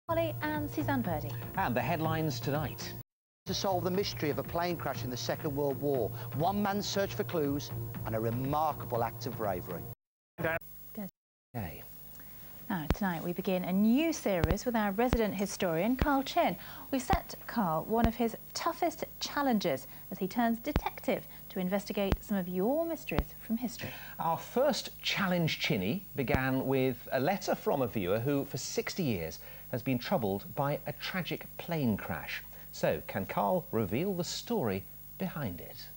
Holly and Suzanne Birdie. And the headlines tonight. To solve the mystery of a plane crash in the Second World War, one man's search for clues and a remarkable act of bravery. Good. Okay. Now, tonight we begin a new series with our resident historian, Carl Chin. We've set Carl one of his toughest challenges as he turns detective to investigate some of your mysteries from history. Our first challenge, Chinny, began with a letter from a viewer who, for 60 years, has been troubled by a tragic plane crash. So, can Carl reveal the story behind it?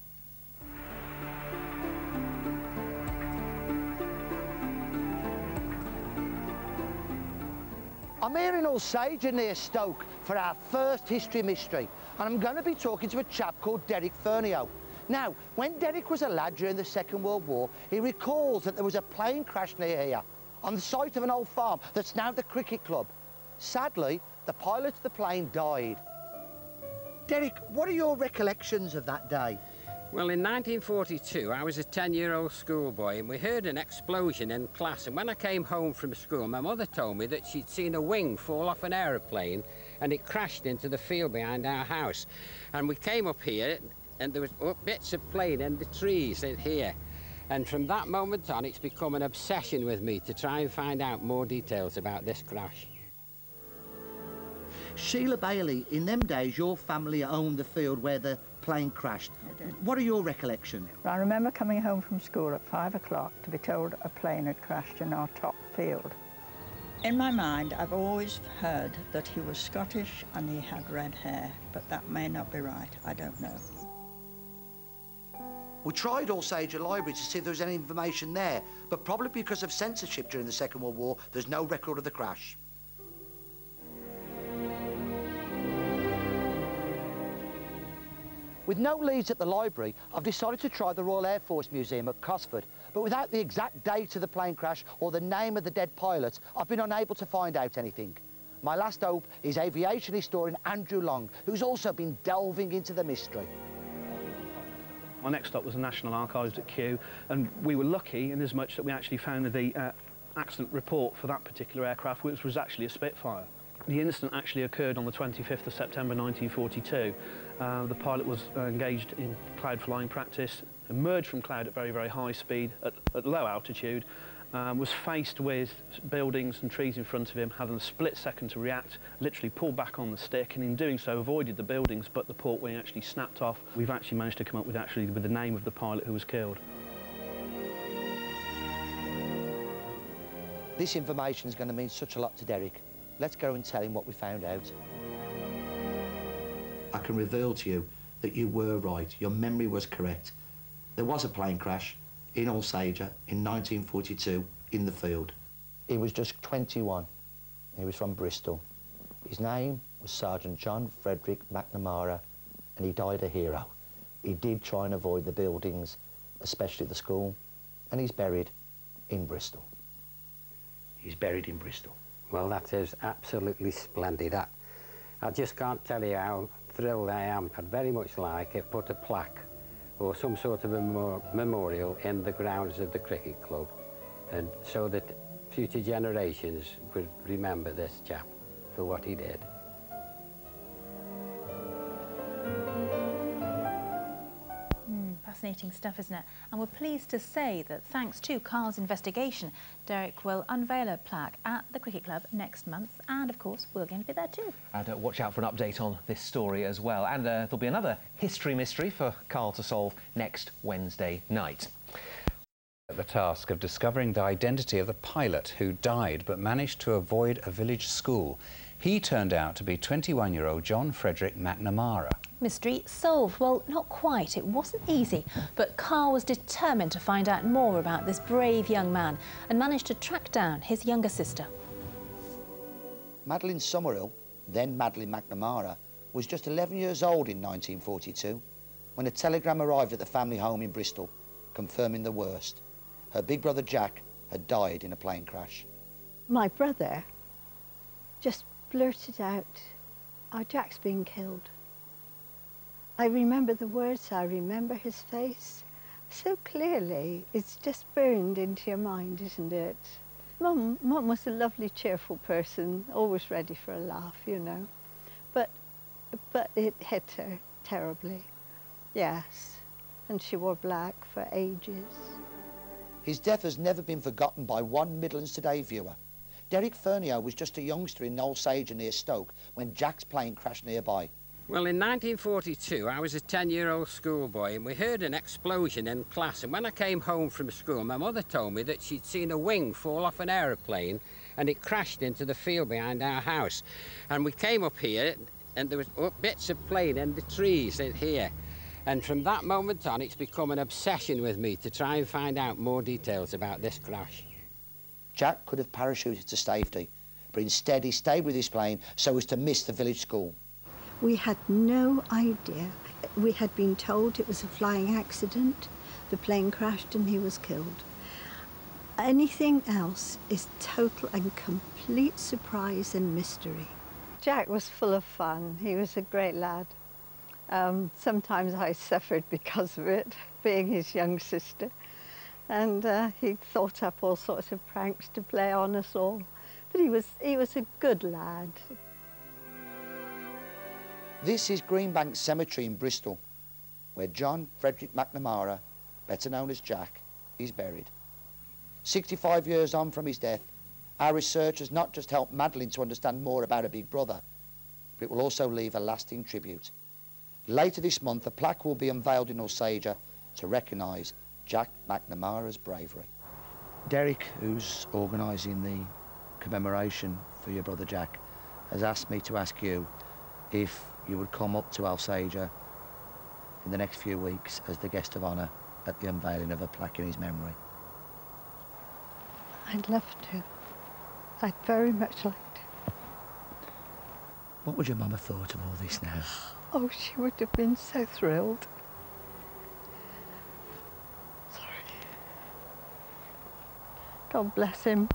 I'm here in Alsager near Stoke for our first history mystery, and I'm going to be talking to a chap called Derek Fernio. Now, when Derek was a lad during the Second World War, he recalls that there was a plane crash near here, on the site of an old farm that's now the cricket club. Sadly, the pilot of the plane died. Derek, what are your recollections of that day? Well, in 1942, I was a 10-year-old schoolboy and we heard an explosion in class. And when I came home from school, my mother told me that she'd seen a wing fall off an aeroplane and it crashed into the field behind our house. And we came up here and there was bits of plane in the trees in here. And from that moment on, it's become an obsession with me to try and find out more details about this crash. Sheila Bailey, in them days, your family owned the field where the plane crashed. What are your recollections? I remember coming home from school at 5 o'clock to be told a plane had crashed in our top field. In my mind, I've always heard that he was Scottish and he had red hair, but that may not be right. I don't know. We tried Alsager Library to see if there was any information there, but probably because of censorship during the Second World War, there's no record of the crash. With no leads at the library, I've decided to try the Royal Air Force Museum at Cosford, but without the exact date of the plane crash or the name of the dead pilot, I've been unable to find out anything. My last hope is aviation historian Andrew Long, who's also been delving into the mystery. My next stop was the National Archives at Kew, and we were lucky in as much that we actually found the accident report for that particular aircraft, which was actually a Spitfire. The incident actually occurred on the 25th of September 1942. The pilot was engaged in cloud flying practice, emerged from cloud at very, very high speed at low altitude, was faced with buildings and trees in front of him, having a split second to react, literally pulled back on the stick, and in doing so avoided the buildings, but the port wing actually snapped off. We've actually managed to come up with the name of the pilot who was killed. This information is going to mean such a lot to Derek. Let's go and tell him what we found out. I can reveal to you that you were right. Your memory was correct. There was a plane crash in Alsager in 1942 in the field. He was just 21. He was from Bristol. His name was Sgt J McNamara, and he died a hero. He did try and avoid the buildings, especially the school, and he's buried in Bristol. He's buried in Bristol. Well, that is absolutely splendid. I just can't tell you how thrilled I am. I'd very much like it put a plaque or some sort of a memorial in the grounds of the cricket club, and so that future generations would remember this chap for what he did. Fascinating stuff, isn't it? And we're pleased to say that thanks to Carl's investigation, Derek will unveil a plaque at the cricket club next month, and of course we're going to be there too. And watch out for an update on this story as well. And there'll be another history mystery for Carl to solve next Wednesday night. The task of discovering the identity of the pilot who died but managed to avoid a village school. He turned out to be 21-year-old Sgt McNamara. Mystery solved. Well, not quite. It wasn't easy, but Carl was determined to find out more about this brave young man and managed to track down his younger sister. Madeline Summerhill, then Madeline McNamara, was just 11 years old in 1942 when a telegram arrived at the family home in Bristol confirming the worst. Her big brother Jack had died in a plane crash. My brother just blurted out, "Oh, Jack's been killed." I remember the words, I remember his face so clearly. It's just burned into your mind, isn't it? Mum was a lovely, cheerful person, always ready for a laugh, you know. But it hit her terribly, yes. And she wore black for ages. His death has never been forgotten by one Midlands Today viewer. Derek Fernio was just a youngster in Alsager near Stoke when Jack's plane crashed nearby. Well, in 1942, I was a 10-year-old schoolboy and we heard an explosion in class. And when I came home from school, my mother told me that she'd seen a wing fall off an aeroplane and it crashed into the field behind our house. And we came up here and there was bits of plane in the trees in here. And from that moment on, it's become an obsession with me to try and find out more details about this crash. Jack could have parachuted to safety, but instead he stayed with his plane so as to miss the village school. We had no idea. We had been told it was a flying accident, the plane crashed and he was killed. Anything else is total and complete surprise and mystery. Jack was full of fun. He was a great lad. Sometimes I suffered because of it, being his young sister. And he thought up all sorts of pranks to play on us all. But he was a good lad. This is Greenbank Cemetery in Bristol, where John Frederick McNamara, better known as Jack, is buried. 65 years on from his death, our research has not just helped Madeline to understand more about her big brother, but it will also leave a lasting tribute. Later this month, a plaque will be unveiled in Alsager to recognise Jack McNamara's bravery. Derek, who's organising the commemoration for your brother Jack, has asked me to ask you if you would come up to Alsager in the next few weeks as the guest of honour at the unveiling of a plaque in his memory. I'd love to. I'd very much like to. What would your mum have thought of all this now? Oh, she would have been so thrilled. Sorry. God bless him.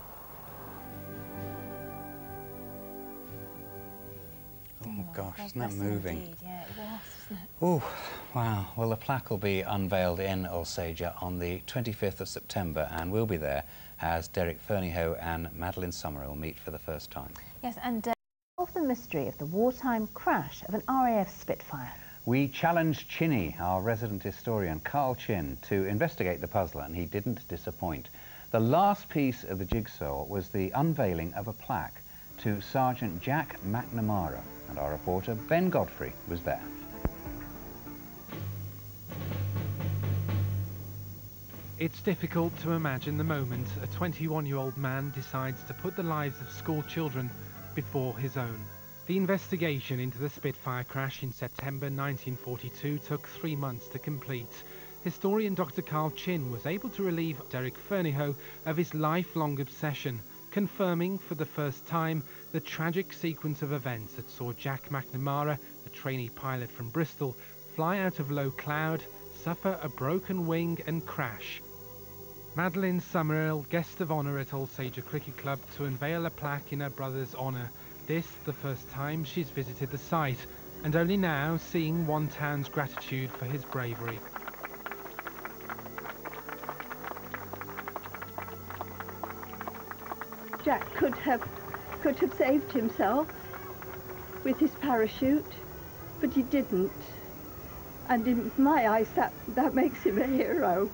Oh gosh, isn't that moving? Indeed. Yeah, it was, wasn't it? Oh, wow. Well, the plaque will be unveiled in Alsager on the 25th of September, and we'll be there as Derek Ferneyhoe and Madeline Summerall meet for the first time. Yes, and solve the mystery of the wartime crash of an RAF Spitfire. We challenged Chinny, our resident historian, Carl Chin, to investigate the puzzle, and he didn't disappoint. The last piece of the jigsaw was the unveiling of a plaque to Sgt Jack McNamara, and our reporter Ben Godfrey was there. It's difficult to imagine the moment a 21-year-old man decides to put the lives of school children before his own. The investigation into the Spitfire crash in September 1942 took 3 months to complete. Historian Dr. Carl Chin was able to relieve Derek Ferneyhoe of his lifelong obsession, confirming for the first time the tragic sequence of events that saw Jack McNamara, a trainee pilot from Bristol, fly out of low cloud, suffer a broken wing and crash. Madeline Summerall, guest of honour at Alsager Cricket Club, to unveil a plaque in her brother's honour. This the first time she's visited the site, and only now seeing one town's gratitude for his bravery. Jack could have saved himself with his parachute, but he didn't. And in my eyes, that makes him a hero.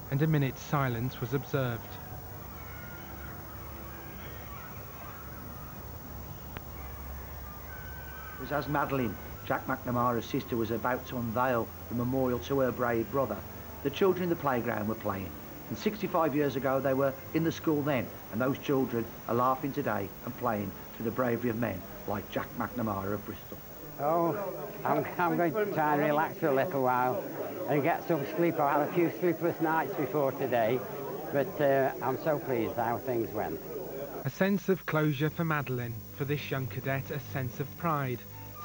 And a minute's silence was observed. It was as Madeline, Jack McNamara's sister, was about to unveil the memorial to her brave brother, the children in the playground were playing. And 65 years ago they were in the school then, and those children are laughing today and playing to the bravery of men like Jack McNamara of Bristol. Oh, I'm going to try and relax for a little while and get some sleep. I had a few sleepless nights before today, but I'm so pleased how things went. A sense of closure for Madeline, for this young cadet a sense of pride.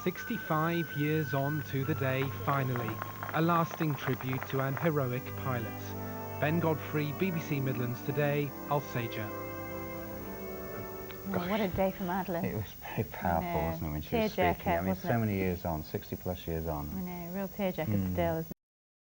65 years on to the day, finally, a lasting tribute to an heroic pilot. Ben Godfrey, BBC Midlands Today, Alsager. Oh, what a day for Madeline. It was very powerful, wasn't it, when she was speaking? I mean, so many years on, 60 plus years on. I know, real tearjerker still, isn't it?